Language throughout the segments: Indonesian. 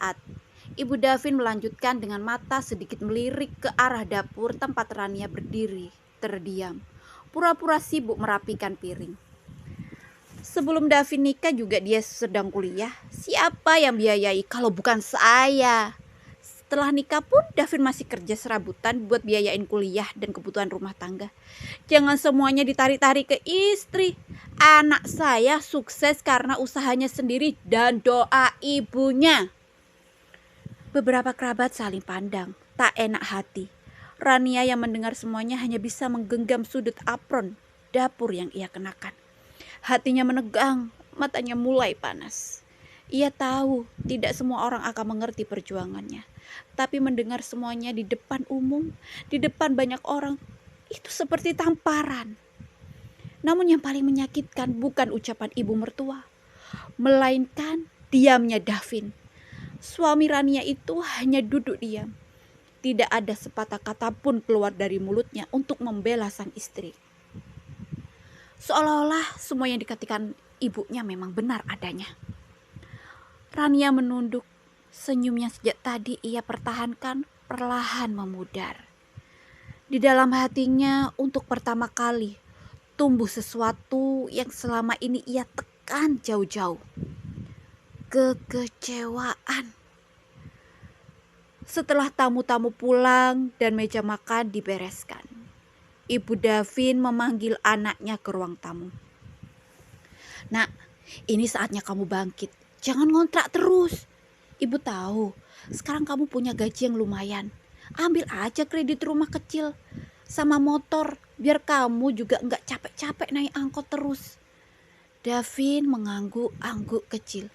saat Ibu Davin melanjutkan dengan mata sedikit melirik ke arah dapur tempat Rania berdiri terdiam, pura-pura sibuk merapikan piring. Sebelum Davin nikah juga dia sedang kuliah. Siapa yang biayai kalau bukan saya? Setelah nikah pun Davin masih kerja serabutan buat biayain kuliah dan kebutuhan rumah tangga. Jangan semuanya ditarik-tarik ke istri. Anak saya sukses karena usahanya sendiri dan doa ibunya. Beberapa kerabat saling pandang, tak enak hati. Rania yang mendengar semuanya hanya bisa menggenggam sudut apron dapur yang ia kenakan. Hatinya menegang, matanya mulai panas. Ia tahu tidak semua orang akan mengerti perjuangannya. Tapi mendengar semuanya di depan umum, di depan banyak orang, itu seperti tamparan. Namun yang paling menyakitkan bukan ucapan ibu mertua, melainkan diamnya Davin. Suami Rania itu hanya duduk diam. Tidak ada sepatah kata pun keluar dari mulutnya untuk membela sang istri. Seolah-olah semua yang dikatakan ibunya memang benar adanya. Rania menunduk, senyumnya sejak tadi ia pertahankan perlahan memudar. Di dalam hatinya untuk pertama kali tumbuh sesuatu yang selama ini ia tekan jauh-jauh. Kekecewaan. Setelah tamu-tamu pulang dan meja makan dibereskan, Ibu Davin memanggil anaknya ke ruang tamu. Nak, ini saatnya kamu bangkit. Jangan ngontrak terus. Ibu tahu, sekarang kamu punya gaji yang lumayan. Ambil aja kredit rumah kecil sama motor, biar kamu juga nggak capek-capek naik angkot terus. Davin mengangguk-angguk kecil.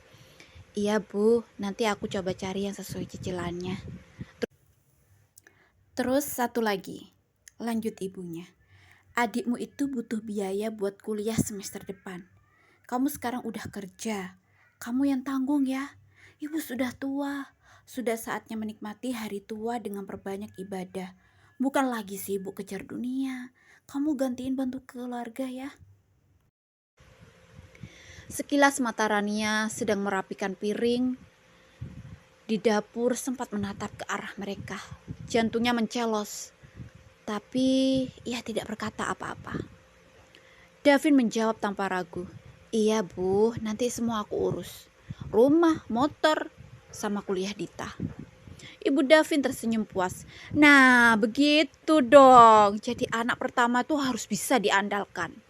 Iya bu, nanti aku coba cari yang sesuai cicilannya. Terus satu lagi, lanjut ibunya. Adikmu itu butuh biaya buat kuliah semester depan. Kamu sekarang udah kerja, kamu yang tanggung ya. Ibu sudah tua, sudah saatnya menikmati hari tua dengan perbanyak ibadah. Bukan lagi sibuk kejar dunia. Kamu gantiin bantu keluarga ya. Sekilas mata Rania sedang merapikan piring di dapur sempat menatap ke arah mereka. Jantungnya mencelos, tapi ia tidak berkata apa-apa. Davin menjawab tanpa ragu. Iya bu, nanti semua aku urus. Rumah, motor, sama kuliah Dita. Ibu Davin tersenyum puas. Nah begitu dong, jadi anak pertama tuh harus bisa diandalkan.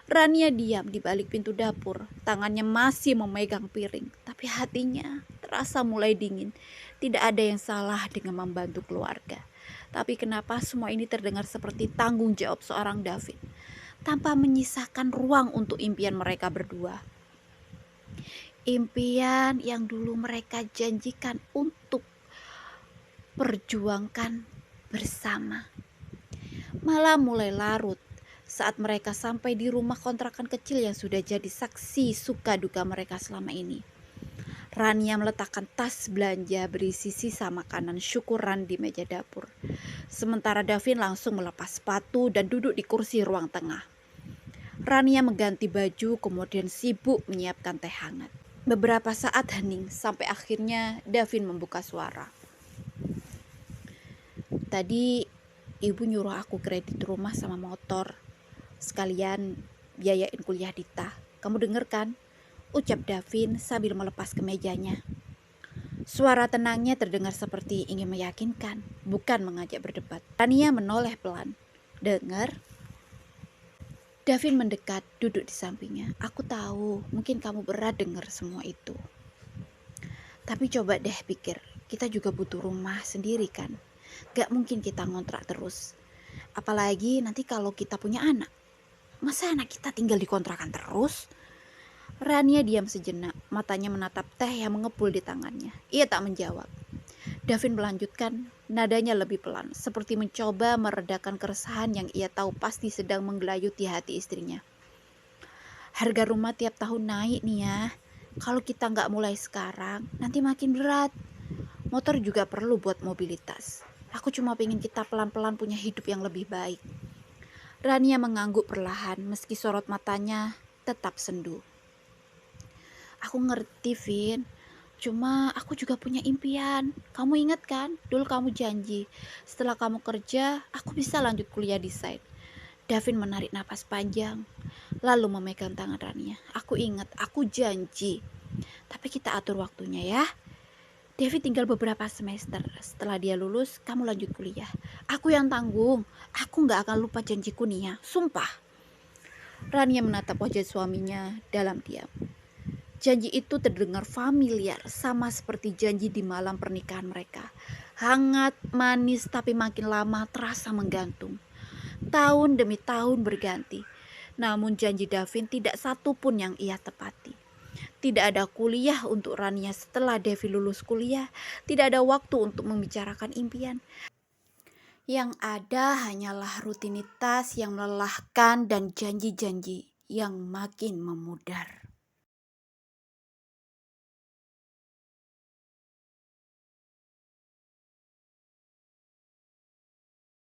Rania diam di balik pintu dapur, tangannya masih memegang piring, tapi hatinya terasa mulai dingin. Tidak ada yang salah dengan membantu keluarga. Tapi kenapa semua ini terdengar seperti tanggung jawab seorang Davin, tanpa menyisakan ruang untuk impian mereka berdua. Impian yang dulu mereka janjikan untuk perjuangkan bersama. Malam mulai larut saat mereka sampai di rumah kontrakan kecil yang sudah jadi saksi suka duka mereka selama ini. Rania meletakkan tas belanja berisi sisa makanan syukuran di meja dapur. Sementara Davin langsung melepas sepatu dan duduk di kursi ruang tengah. Rania mengganti baju kemudian sibuk menyiapkan teh hangat. Beberapa saat hening sampai akhirnya Davin membuka suara. Tadi ibu nyuruh aku kredit rumah sama motor. Sekalian biayain kuliah Dita. Kamu denger kan? Ucap Davin sambil melepas kemejanya. Suara tenangnya terdengar seperti ingin meyakinkan, bukan mengajak berdebat. Rania menoleh pelan. Dengar? Davin mendekat, duduk di sampingnya. Aku tahu, mungkin kamu berat dengar semua itu. Tapi coba deh pikir, kita juga butuh rumah sendiri kan? Gak mungkin kita ngontrak terus. Apalagi nanti kalau kita punya anak. Masa anak kita tinggal di kontrakan terus? Rania diam sejenak, matanya menatap teh yang mengepul di tangannya. Ia tak menjawab. Davin melanjutkan, nadanya lebih pelan, seperti mencoba meredakan keresahan yang ia tahu pasti sedang menggelayuti hati istrinya. Harga rumah tiap tahun naik nih ya. Kalau kita nggak mulai sekarang, nanti makin berat. Motor juga perlu buat mobilitas. Aku cuma pengen kita pelan-pelan punya hidup yang lebih baik. Rania mengangguk perlahan meski sorot matanya tetap sendu. Aku ngerti, Vin. Cuma aku juga punya impian. Kamu ingat kan? Dulu kamu janji, setelah kamu kerja, aku bisa lanjut kuliah desain. Davin menarik napas panjang, lalu memegang tangan Rania. Aku ingat, aku janji. Tapi kita atur waktunya ya. Devi tinggal beberapa semester. Setelah dia lulus, kamu lanjut kuliah. Aku yang tanggung. Aku gak akan lupa janjiku nih ya. Sumpah. Rania menatap wajah suaminya dalam diam. Janji itu terdengar familiar, sama seperti janji di malam pernikahan mereka. Hangat, manis, tapi makin lama terasa menggantung. Tahun demi tahun berganti. Namun janji Davin tidak satu pun yang ia tepati. Tidak ada kuliah untuk Rania setelah Devi lulus kuliah. Tidak ada waktu untuk membicarakan impian. Yang ada hanyalah rutinitas yang melelahkan dan janji-janji yang makin memudar.